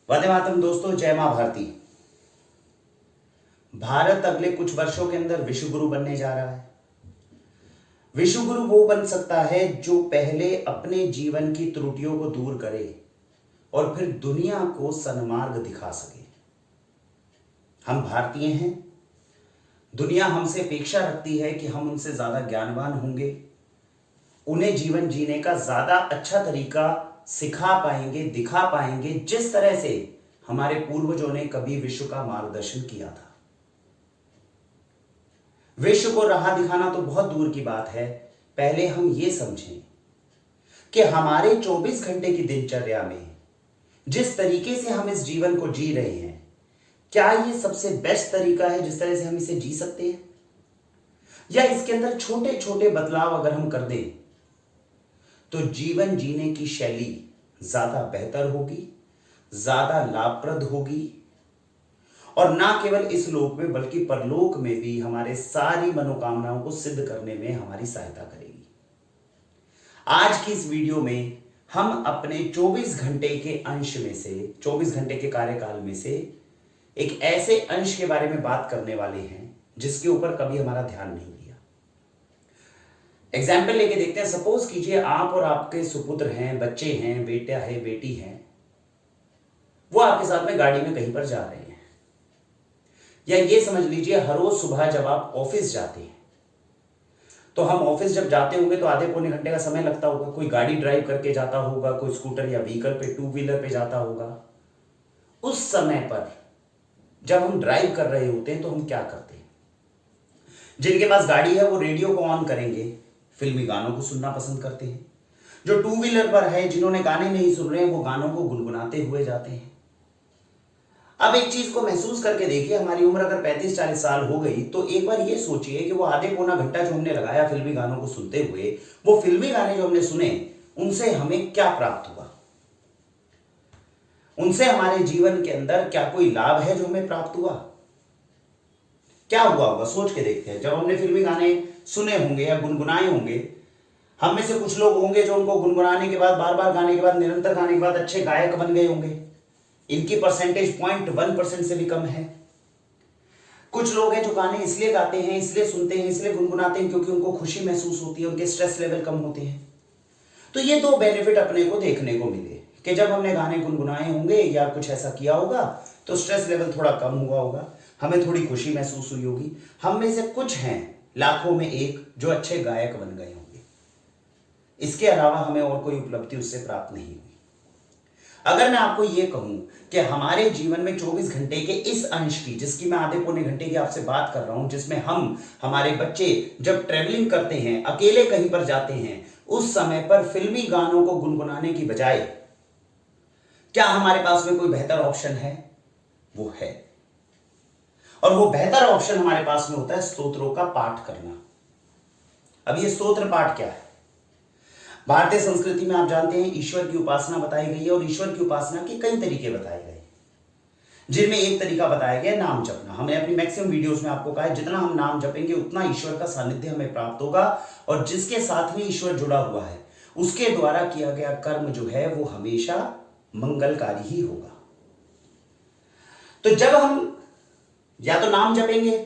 वंदे मातरम दोस्तों, जय मां भारती। भारत अगले कुछ वर्षों के अंदर विश्व गुरु बनने जा रहा है। विश्व गुरु वो बन सकता है जो पहले अपने जीवन की त्रुटियों को दूर करे और फिर दुनिया को सन्मार्ग दिखा सके। हम भारतीय हैं, दुनिया हमसे अपेक्षा रखती है कि हम उनसे ज्यादा ज्ञानवान होंगे, उन्हें जीवन जीने का ज्यादा अच्छा तरीका सिखा पाएंगे, दिखा पाएंगे, जिस तरह से हमारे पूर्वजों ने कभी विश्व का मार्गदर्शन किया था। विश्व को राह दिखाना तो बहुत दूर की बात है, पहले हम ये समझें कि हमारे 24 घंटे की दिनचर्या में जिस तरीके से हम इस जीवन को जी रहे हैं, क्या ये सबसे बेस्ट तरीका है जिस तरह से हम इसे जी सकते हैं, या इसके अंदर छोटे छोटे बदलाव अगर हम कर दें तो जीवन जीने की शैली ज्यादा बेहतर होगी, ज्यादा लाभप्रद होगी और ना केवल इस लोक में बल्कि परलोक में भी हमारे सारी मनोकामनाओं को सिद्ध करने में हमारी सहायता करेगी। आज की इस वीडियो में हम अपने 24 घंटे के अंश में से, 24 घंटे के कार्यकाल में से एक ऐसे अंश के बारे में बात करने वाले हैं जिसके ऊपर कभी हमारा ध्यान नहीं दिया। एग्जाम्पल लेके देखते हैं। सपोज कीजिए आप और आपके सुपुत्र हैं, बच्चे हैं, बेटा है, बेटी है, वो आपके साथ में गाड़ी में कहीं पर जा रहे हैं, या ये समझ लीजिए हर रोज सुबह जब आप ऑफिस जाते हैं तो हम ऑफिस जब जाते होंगे तो आधे पौने घंटे का समय लगता होगा। कोई गाड़ी ड्राइव करके जाता होगा, कोई स्कूटर या व्हीकल पे, टू व्हीलर पे जाता होगा। उस समय पर जब हम ड्राइव कर रहे होते हैं तो हम क्या करते हैं? जिनके पास गाड़ी है वो रेडियो को ऑन करेंगे, फिल्मी गानों को सुनना पसंद करते हैं। जो टू व्हीलर पर है, जिन्होंने गाने नहीं सुन रहे हैं, वो गानों को गुनगुनाते हुए जाते हैं। अब एक चीज को महसूस करके देखिए, हमारी उम्र अगर 35-40 साल हो गई तो एक बार ये सोचिए कि वो आधे पौना घंटा जो हमने लगाया फिल्मी गानों को सुनते हुए, वो फिल्मी गाने जो हमने सुने उनसे हमें क्या प्राप्त हुआ? उनसे हमारे जीवन के अंदर क्या कोई लाभ है जो हमें प्राप्त हुआ? क्या हुआ होगा? सोच के देखते हैं। जब हमने फिल्मी गाने सुने होंगे या गुनगुनाए होंगे, हम में से कुछ लोग होंगे जो उनको गुनगुनाने के बाद, बार बार गाने के बाद, निरंतर गाने के बाद अच्छे गायक बन गए होंगे। इनकी परसेंटेज 0.1% से भी कम है। कुछ लोग हैं जो गाने इसलिए गाते हैं, इसलिए सुनते हैं, इसलिए गुनगुनाते हैं क्योंकि उनको खुशी महसूस होती है, उनके स्ट्रेस लेवल कम होते हैं। तो ये दो बेनिफिट अपने को देखने को मिले कि जब हमने गाने गुनगुनाए होंगे या कुछ ऐसा किया होगा तो स्ट्रेस लेवल थोड़ा कम हुआ होगा, हमें थोड़ी खुशी महसूस हुई होगी। हम में से कुछ हैं, लाखों में एक, जो अच्छे गायक बन गए होंगे। इसके अलावा हमें और कोई उपलब्धि उससे प्राप्त नहीं हुई। अगर मैं आपको यह कहूं कि हमारे जीवन में 24 घंटे के इस अंश की, जिसकी मैं आधे पौने घंटे की आपसे बात कर रहा हूं, जिसमें हम, हमारे बच्चे जब ट्रेवलिंग करते हैं, अकेले कहीं पर जाते हैं, उस समय पर फिल्मी गानों को गुनगुनाने की बजाय क्या हमारे पास में कोई बेहतर ऑप्शन है? वो है। और वो बेहतर ऑप्शन हमारे पास में होता है स्तोत्रों का पाठ करना। अब ये स्तोत्र पाठ क्या है? भारतीय संस्कृति में आप जानते हैं ईश्वर की उपासना बताई गई है और ईश्वर की उपासना के कई तरीके बताए गए, जिनमें एक तरीका बताया गया नाम जपना। हमने अपनी मैक्सिमम वीडियोस में आपको कहा है जितना हम नाम जपेंगे उतना ईश्वर का सानिध्य हमें प्राप्त होगा, और जिसके साथ में ईश्वर जुड़ा हुआ है उसके द्वारा किया गया कर्म जो है वो हमेशा मंगलकारी ही होगा। तो जब हम या तो नाम जपेंगे,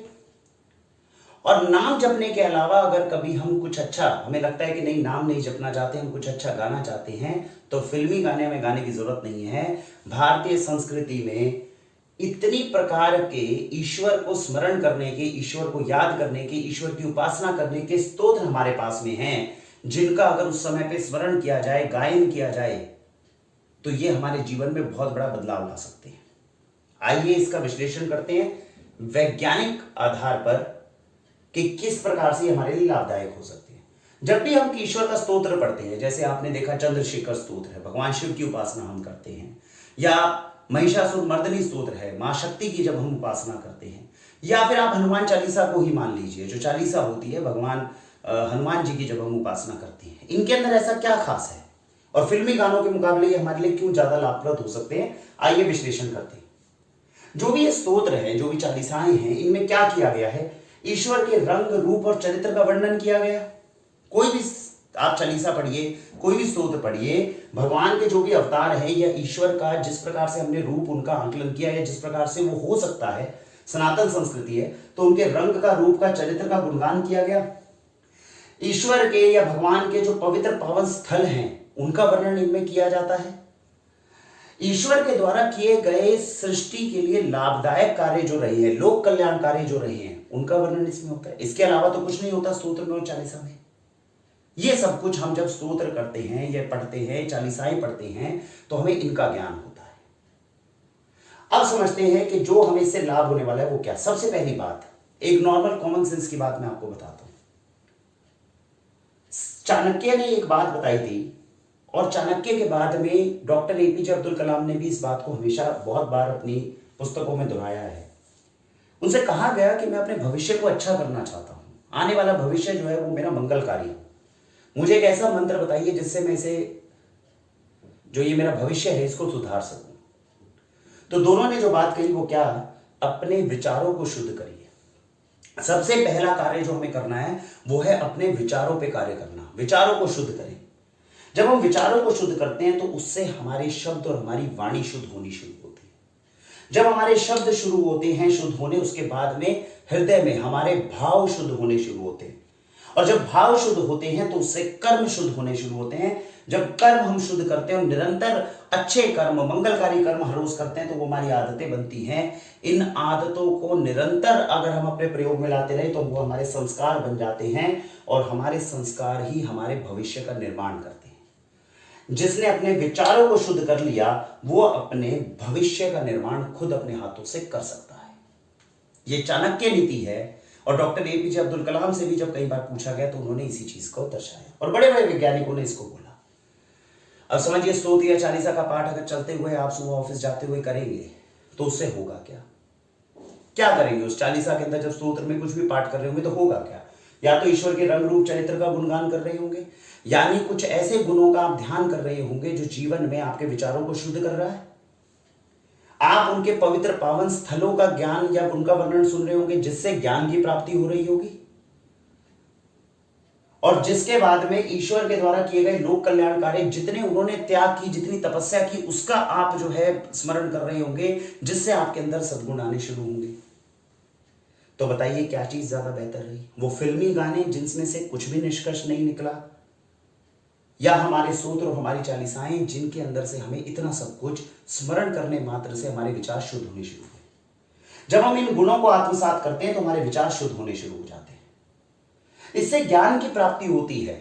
और नाम जपने के अलावा अगर कभी हम कुछ अच्छा, हमें लगता है कि नहीं नाम नहीं जपना चाहते, हम कुछ अच्छा गाना चाहते हैं, तो फिल्मी गाने में गाने की जरूरत नहीं है। भारतीय संस्कृति में इतनी प्रकार के ईश्वर को स्मरण करने के, ईश्वर को याद करने के, ईश्वर की उपासना करने के स्तोत्र हमारे पास में हैं, जिनका अगर उस समय पे स्मरण किया जाए, गायन किया जाए, तो ये हमारे जीवन में बहुत बड़ा बदलाव ला सकते हैं। आइए इसका विश्लेषण करते हैं वैज्ञानिक आधार पर कि किस प्रकार से हमारे लिए लाभदायक हो सकते हैं। जब भी हम ईश्वर का स्तोत्र पढ़ते हैं, जैसे आपने देखा चंद्रशेखर स्तोत्र है, भगवान शिव की उपासना हम करते हैं, या महिषासुर मर्दनी स्तोत्र है, मां शक्ति की जब हम उपासना करते हैं, या फिर आप हनुमान चालीसा को ही मान लीजिए, जो चालीसा होती है भगवान हनुमान जी की जब हम उपासना करते हैं, इनके अंदर ऐसा क्या खास है और फिल्मी गानों के मुकाबले ये हमारे लिए क्यों ज्यादा लाभप्रद हो सकते हैं? आइए विश्लेषण करते हैं। जो भी ये स्तोत्र है, जो भी चालीसाएं हैं, इनमें क्या किया गया है? ईश्वर के रंग, रूप और चरित्र का वर्णन किया गया। कोई भी आप चालीसा पढ़िए, कोई भी स्तोत्र पढ़िए, भगवान के जो भी अवतार है या ईश्वर का जिस प्रकार से हमने रूप उनका आकलन किया है, जिस प्रकार से वो हो सकता है, सनातन संस्कृति है, तो उनके रंग का, रूप का, चरित्र का गुणगान किया गया। ईश्वर के या भगवान के जो पवित्र पावन स्थल हैं उनका वर्णन इनमें किया जाता है। ईश्वर के द्वारा किए गए सृष्टि के लिए लाभदायक कार्य जो रहे हैं, लोक कल्याण कार्य जो रहे हैं, उनका वर्णन इसमें होता है। इसके अलावा तो कुछ नहीं होता स्तोत्र में और चालीसा में। ये सब कुछ हम जब स्तोत्र करते हैं या पढ़ते हैं, चालीसाएं पढ़ते हैं, तो हमें इनका ज्ञान होता है। अब समझते हैं कि जो हमें इससे लाभ होने वाला है वो क्या। सबसे पहली बात, एक नॉर्मल कॉमन सेंस की बात मैं आपको बताता हूं। चाणक्य ने एक बात बताई थी और चाणक्य के बाद में डॉक्टर एपीजे अब्दुल कलाम ने भी इस बात को हमेशा बहुत बार अपनी पुस्तकों में दोहराया है। उनसे कहा गया कि मैं अपने भविष्य को अच्छा करना चाहता हूं, आने वाला भविष्य जो है वो मेरा मंगलकारी हो। मुझे एक ऐसा मंत्र बताइए जिससे मैं इसे, जो ये मेरा भविष्य है, इसको सुधार सकूं। तो दोनों ने जो बात कही वो क्या, अपने विचारों को शुद्ध करिए। सबसे पहला कार्य जो हमें करना है वो है अपने विचारों पे कार्य करना, विचारों को शुद्ध करें। जब हम विचारों को शुद्ध करते हैं तो उससे हमारे शब्द और हमारी वाणी शुद्ध होनी शुरू होती है। जब हमारे शब्द शुरू होते हैं शुद्ध होने, उसके बाद में हृदय में हमारे भाव शुद्ध होने शुरू होते हैं, और जब भाव शुद्ध होते हैं तो उससे कर्म शुद्ध होने शुरू होते हैं। जब कर्म हम शुद्ध करते हैं और निरंतर अच्छे कर्म, मंगलकारी कर्म हर रोज करते हैं, तो वो हमारी आदतें बनती हैं। इन आदतों को निरंतर अगर हम अपने प्रयोग में लाते रहे तो वो हमारे संस्कार बन जाते हैं, और हमारे संस्कार ही हमारे भविष्य का निर्माण करते हैं। जिसने अपने विचारों को शुद्ध कर लिया वो अपने भविष्य का निर्माण खुद अपने हाथों से कर सकता है। ये चाणक्य नीति है, और डॉक्टर एपीजे अब्दुल कलाम से भी जब कई बार पूछा गया तो उन्होंने इसी चीज को दर्शाया, और बड़े बड़े वैज्ञानिकों ने इसको बोला। अब समझिए, स्तोत्र या चालीसा का पाठ अगर चलते हुए आप सुबह ऑफिस जाते हुए करेंगे तो उससे होगा क्या, क्या करेंगे उस चालीसा के अंदर? जब स्तोत्र में कुछ भी पाठ कर रहे होंगे तो होगा क्या? या तो ईश्वर के रंग रूप चरित्र का गुणगान कर रहे होंगे, यानी कुछ ऐसे गुणों का आप ध्यान कर रहे होंगे जो जीवन में आपके विचारों को शुद्ध कर रहा है। आप उनके पवित्र पावन स्थलों का ज्ञान या उनका वर्णन सुन रहे होंगे जिससे ज्ञान की प्राप्ति हो रही होगी, और जिसके बाद में ईश्वर के द्वारा किए गए लोक कल्याण कार्य, जितने उन्होंने त्याग की, जितनी तपस्या की, उसका आप जो है स्मरण कर रहे होंगे, जिससे आपके अंदर सद्गुण आने शुरू होंगे। तो बताइए क्या चीज ज्यादा बेहतर रही, वो फिल्मी गाने जिनमें से कुछ भी निष्कर्ष नहीं निकला, या हमारे स्तोत्र और हमारी चालीसाएं जिनके अंदर से हमें इतना सब कुछ स्मरण करने मात्र से हमारे विचार शुद्ध होने शुरू हुए। जब हम इन गुणों को आत्मसात करते हैं तो हमारे विचार शुद्ध होने शुरू हो जाते हैं। इससे ज्ञान की प्राप्ति होती है।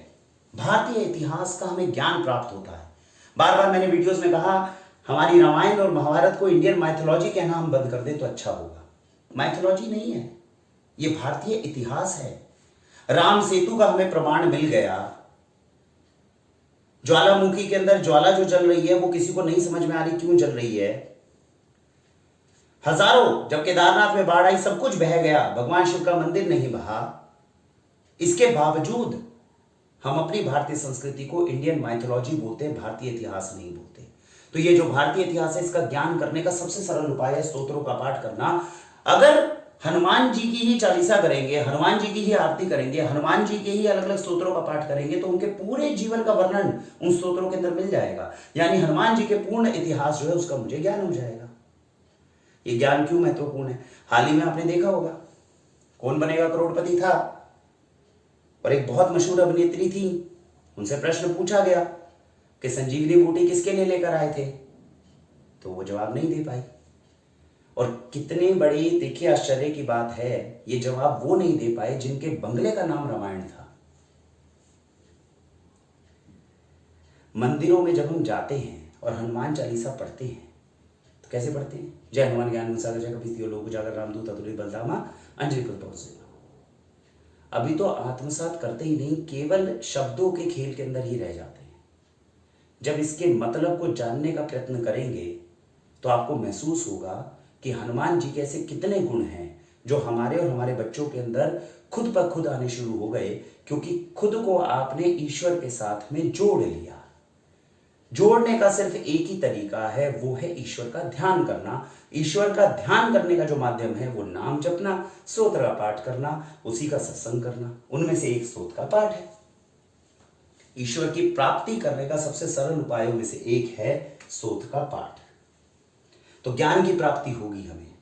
भारतीय इतिहास का हमें ज्ञान प्राप्त होता है। बार बार मैंने वीडियोस में कहा, हमारी रामायण और महाभारत को इंडियन माइथोलॉजी कहना हम बंद कर दें तो अच्छा होगा। माइथोलॉजी नहीं है, ये भारतीय इतिहास है। राम सेतु का हमें प्रमाण मिल गया। ज्वालामुखी के अंदर ज्वाला जो जल रही है वो किसी को नहीं समझ में आ रही क्यों जल रही है। हजारों, जब केदारनाथ में बाढ़ आई सब कुछ बह गया, भगवान शिव का मंदिर नहीं बहा। इसके बावजूद हम अपनी भारतीय संस्कृति को इंडियन माइथोलॉजी बोलते हैं, भारतीय इतिहास नहीं बोलते। तो ये जो भारतीय इतिहास है इसका ज्ञान करने का सबसे सरल उपाय है स्तोत्रों का पाठ करना। अगर हनुमान जी की ही चालीसा करेंगे, हनुमान जी की ही आरती करेंगे, हनुमान जी के ही अलग अलग स्तोत्रों का पाठ करेंगे तो उनके पूरे जीवन का वर्णन उन स्तोत्रों के अंदर मिल जाएगा। यानी हनुमान जी के पूर्ण इतिहास जो है उसका मुझे ज्ञान हो जाएगा। ये ज्ञान क्यों महत्वपूर्ण है? हाल ही में आपने देखा होगा कौन बनेगा करोड़पति था, और एक बहुत मशहूर अभिनेत्री थी, उनसे प्रश्न पूछा गया कि संजीवनी बूटी किसके लिए लेकर आए थे, तो वो जवाब नहीं दे पाई। और कितने बड़ी, देखिए आश्चर्य की बात है, ये जवाब वो नहीं दे पाए जिनके बंगले का नाम रामायण था। मंदिरों में जब हम जाते हैं और हनुमान चालीसा पढ़ते हैं तो कैसे पढ़ते हैं? जय हनुमान ज्ञान गुण सागर, जय कपीस तियो लोक उजागर, रामदूत अतुलित बलधामा, अंजलि पुर सेवा। अभी तो आत्मसात करते ही नहीं, केवल शब्दों के खेल के अंदर ही रह जाते हैं। जब इसके मतलब को जानने का प्रयत्न करेंगे तो आपको महसूस होगा कि हनुमान जी के ऐसे कितने गुण हैं जो हमारे और हमारे बच्चों के अंदर खुद ब खुद आने शुरू हो गए, क्योंकि खुद को आपने ईश्वर के साथ में जोड़ लिया। जोड़ने का सिर्फ एक ही तरीका है, वो है ईश्वर का ध्यान करना। ईश्वर का ध्यान करने का जो माध्यम है वो नाम जपना, स्तोत्र का पाठ करना, उसी का सत्संग करना। उनमें से एक स्तोत्र का पाठ है। ईश्वर की प्राप्ति करने का सबसे सरल उपायों में से एक है स्तोत्र का पाठ। तो ज्ञान की प्राप्ति होगी हमें।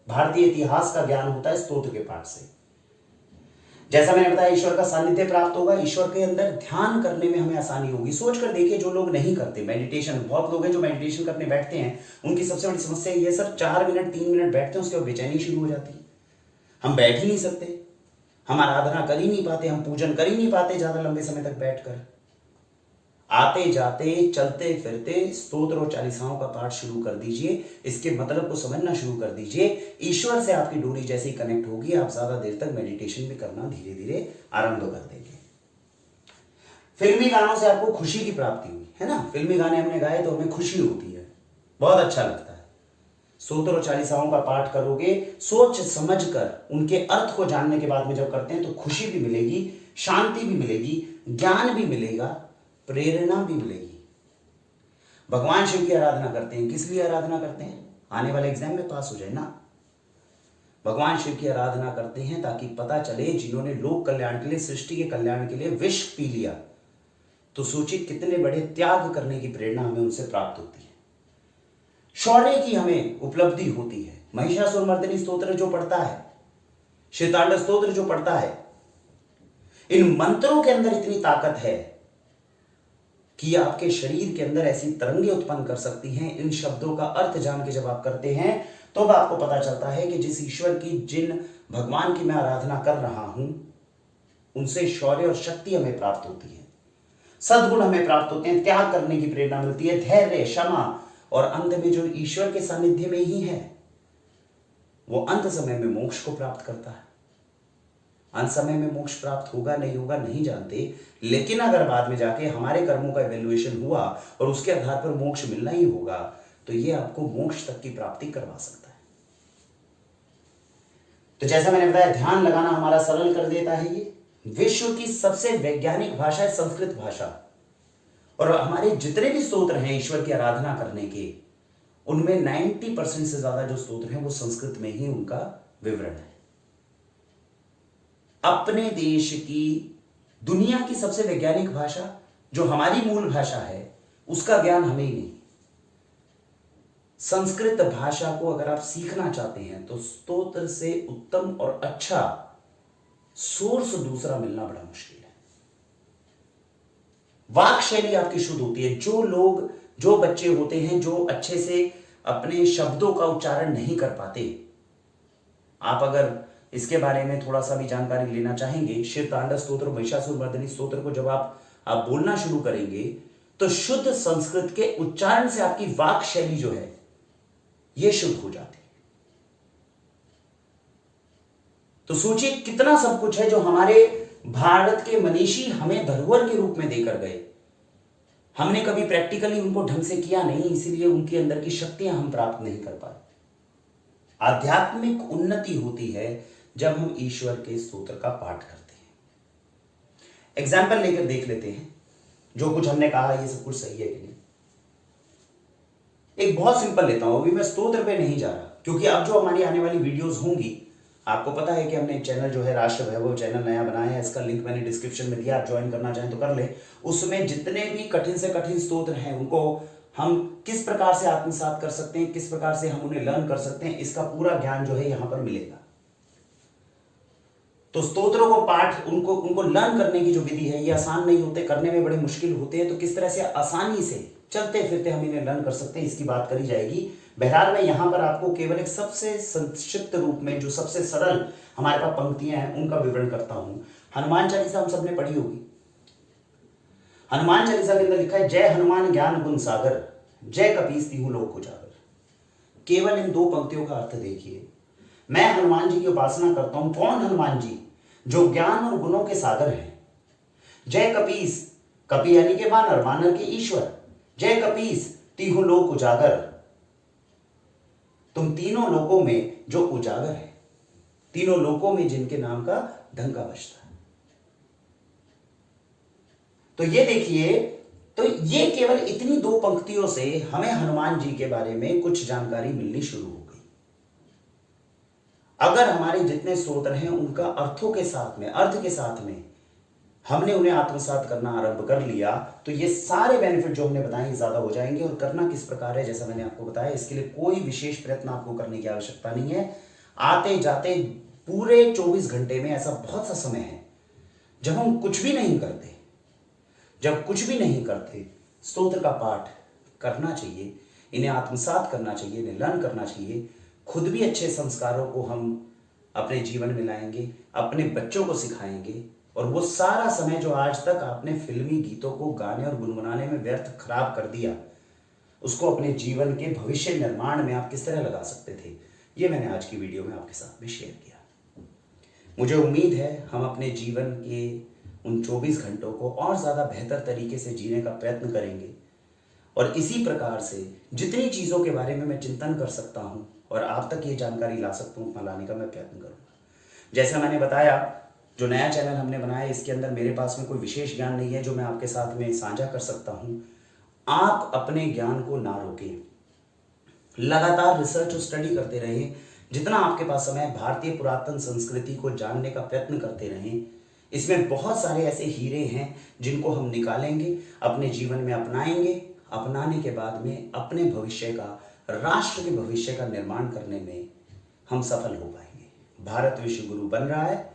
भारतीय इतिहास का ज्ञान होता है स्तोत्र के पाठ से। जैसा मैंने बताया, ईश्वर का सानिध्य प्राप्त होगा, ईश्वर के अंदर ध्यान करने में हमें आसानी होगी। सोच कर देखिए, जो लोग नहीं करते मेडिटेशन, बहुत लोग हैं जो मेडिटेशन करने बैठते हैं, उनकी सबसे बड़ी समस्या ये सर 4 मिनट 3 मिनट बैठते हैं, उसके बाद बेचैनी शुरू हो जाती है। हम बैठ ही नहीं सकते, हम आराधना कर ही नहीं पाते, हम पूजन कर ही नहीं पाते ज्यादा लंबे समय तक बैठकर। आते जाते चलते फिरते स्तोत्र और चालीसाओं का पाठ शुरू कर दीजिए, इसके मतलब को समझना शुरू कर दीजिए। ईश्वर से आपकी डोरी जैसे ही कनेक्ट होगी, आप ज्यादा देर तक मेडिटेशन भी करना धीरे धीरे आरंभ कर देंगे। फिल्मी गानों से आपको खुशी की प्राप्ति हुई है ना, फिल्मी गाने हमने गाए तो हमें खुशी होती है, बहुत अच्छा लगता है। स्तोत्र और चालीसाओं का पाठ करोगे, सोच समझ कर उनके अर्थ को जानने के बाद में जब करते हैं तो खुशी भी मिलेगी, शांति भी मिलेगी, ज्ञान भी मिलेगा, प्रेरणा भी मिलेगी। भगवान शिव की आराधना करते हैं, किस लिए आराधना करते हैं? आने वाले एग्जाम में पास हो जाए ना। भगवान शिव की आराधना करते हैं ताकि पता चले जिन्होंने लोक कल्याण के लिए, सृष्टि के कल्याण के लिए विष पी लिया, तो सोचिए कितने बड़े त्याग करने की प्रेरणा हमें उनसे प्राप्त होती है। शौर्य की हमें उपलब्धि होती है। महिषासुरमर्दिनी स्तोत्र जो पढ़ता है, शिवतांडव स्तोत्र जो पढ़ता है, इन मंत्रों के अंदर इतनी ताकत है कि आपके शरीर के अंदर ऐसी तरंगे उत्पन्न कर सकती हैं। इन शब्दों का अर्थ जान के जब आप करते हैं तो अब आपको पता चलता है कि जिस ईश्वर की, जिन भगवान की मैं आराधना कर रहा हूं, उनसे शौर्य और शक्ति हमें प्राप्त होती है, सद्गुण हमें प्राप्त होते हैं, त्याग करने की प्रेरणा मिलती है, धैर्य, क्षमा, और अंत में जो ईश्वर के सानिध्य में ही है वो अंत समय में मोक्ष को प्राप्त करता है। अंत समय में मोक्ष प्राप्त होगा नहीं होगा नहीं जानते, लेकिन अगर बाद में जाके हमारे कर्मों का इवैल्यूएशन हुआ और उसके आधार पर मोक्ष मिलना ही होगा, तो ये आपको मोक्ष तक की प्राप्ति करवा सकता है। तो जैसा मैंने बताया, ध्यान लगाना हमारा सरल कर देता है। ये विश्व की सबसे वैज्ञानिक भाषा है संस्कृत भाषा, और हमारे जितने भी स्तोत्र हैं ईश्वर की आराधना करने के, उनमें 90% से ज्यादा जो स्तोत्र हैं वो संस्कृत में ही उनका विवरण है। अपने देश की, दुनिया की सबसे वैज्ञानिक भाषा जो हमारी मूल भाषा है, उसका ज्ञान हमें ही नहीं। संस्कृत भाषा को अगर आप सीखना चाहते हैं तो स्तोत्र से उत्तम और अच्छा सोर्स दूसरा मिलना बड़ा मुश्किल है। वाक शैली आपकी शुद्ध होती है। जो लोग, जो बच्चे होते हैं जो अच्छे से अपने शब्दों का उच्चारण नहीं कर पाते, आप अगर इसके बारे में थोड़ा सा भी जानकारी लेना चाहेंगे, शिवतांडव स्तोत्र, महिषासुरमर्दिनी स्तोत्र को जब आप बोलना शुरू करेंगे तो शुद्ध संस्कृत के उच्चारण से आपकी वाक शैली जो है यह शुद्ध हो जाती है। तो सोचिए कितना सब कुछ है जो हमारे भारत के मनीषी हमें धरोहर के रूप में देकर गए। हमने कभी प्रैक्टिकली उनको ढंग से किया नहीं, इसीलिए उनके अंदर की शक्तियां हम प्राप्त नहीं कर पाए। आध्यात्मिक उन्नति होती है जब हम ईश्वर के स्तोत्र का पाठ करते हैं। एग्जाम्पल लेकर देख लेते हैं, जो कुछ हमने कहा ये सब कुछ सही है कि नहीं। एक बहुत सिंपल लेता हूं, अभी मैं स्तोत्र पे नहीं जा रहा, क्योंकि अब जो हमारी आने वाली वीडियोस होंगी, आपको पता है कि हमने एक चैनल जो है राष्ट्र वैभव चैनल नया बनाया है, इसका लिंक मैंने डिस्क्रिप्शन में दिया, आप ज्वाइन करना चाहें तो कर ले। उसमें जितने भी कठिन से कठिन स्तोत्र हैं उनको हम किस प्रकार से आत्मसात कर सकते हैं, किस प्रकार से हम उन्हें लर्न कर सकते हैं, इसका पूरा ज्ञान जो है यहां पर मिलेगा। तो स्तोत्रों को पाठ, उनको लर्न करने की जो विधि है, ये आसान नहीं होते, करने में बड़े मुश्किल होते हैं। तो किस तरह से आसानी से चलते फिरते हम इन्हें लर्न कर सकते हैं, इसकी बात करी जाएगी। बहरहाल मैं यहां पर आपको केवल एक सबसे संक्षिप्त रूप में, जो सबसे सरल हमारे पास पंक्तियां हैं, उनका विवरण करता हूं। हनुमान चालीसा हम सबने पढ़ी होगी। हनुमान चालीसा के अंदर लिखा है, जय हनुमान ज्ञान गुण सागर, जय कपीस तिहु लोक उजागर। केवल इन दो पंक्तियों का अर्थ देखिए। मैं हनुमान जी की उपासना करता हूं। कौन हनुमान जी? जो ज्ञान और गुणों के सागर हैं। जय कपीस, कपि यानी के वानर, वानर के ईश्वर। जय कपीस तिहु लोक उजागर, तुम तीनों लोकों में जो उजागर है, तीनों लोकों में जिनके नाम का डंका बजता है। तो ये देखिए, तो ये केवल इतनी दो पंक्तियों से हमें हनुमान जी के बारे में कुछ जानकारी मिलनी शुरू हो गई। अगर हमारे जितने स्तोत्र हैं उनका अर्थों के साथ में, अर्थ के साथ में हमने उन्हें आत्मसात करना आरंभ कर लिया तो ये सारे बेनिफिट जो हमने बताए ज्यादा हो जाएंगे। और करना किस प्रकार है, जैसा मैंने आपको बताया, इसके लिए कोई विशेष प्रयत्न आपको करने की आवश्यकता नहीं है। आते जाते पूरे 24 घंटे में ऐसा बहुत सा समय है जब हम कुछ भी नहीं करते। जब कुछ भी नहीं करते, स्तोत्र का पाठ करना चाहिए, इन्हें आत्मसात करना चाहिए, इन्हें लर्न करना चाहिए। खुद भी अच्छे संस्कारों को हम अपने जीवन में लाएंगे, अपने बच्चों को सिखाएंगे। और वो सारा समय जो आज तक आपने फिल्मी गीतों को गाने और गुनगुनाने में व्यर्थ खराब कर दिया, उसको अपने जीवन के भविष्य निर्माण में आप किस तरह लगा सकते थे, ये मैंने आज की वीडियो में आपके साथ में शेयर किया। मुझे उम्मीद है हम अपने जीवन के उन 24 घंटों को और ज़्यादा बेहतर तरीके से जीने का प्रयत्न करेंगे। और इसी प्रकार से जितनी चीज़ों के बारे में मैं चिंतन कर सकता हूँ और आप तक ये जानकारी ला सकता हूँ, उतना लाने का मैं प्रयत्न करूँगा। जैसा मैंने बताया, जो नया चैनल हमने बनाया इसके अंदर मेरे पास में कोई विशेष ज्ञान नहीं है जो मैं आपके साथ में साझा कर सकता हूँ। आप अपने ज्ञान को ना रोकें, लगातार रिसर्च और स्टडी करते रहें। जितना आपके पास समय है, भारतीय पुरातन संस्कृति को जानने का प्रयत्न करते रहें। इसमें बहुत सारे ऐसे हीरे हैं जिनको हम निकालेंगे, अपने जीवन में अपनाएंगे। अपनाने के बाद में अपने भविष्य का, राष्ट्र के भविष्य का निर्माण करने में हम सफल हो पाएंगे। भारत विश्व गुरु बन रहा है,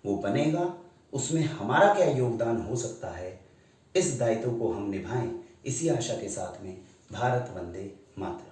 वो बनेगा, उसमें हमारा क्या योगदान हो सकता है, इस दायित्व को हम निभाएं। इसी आशा के साथ में भारत वंदे मातरम।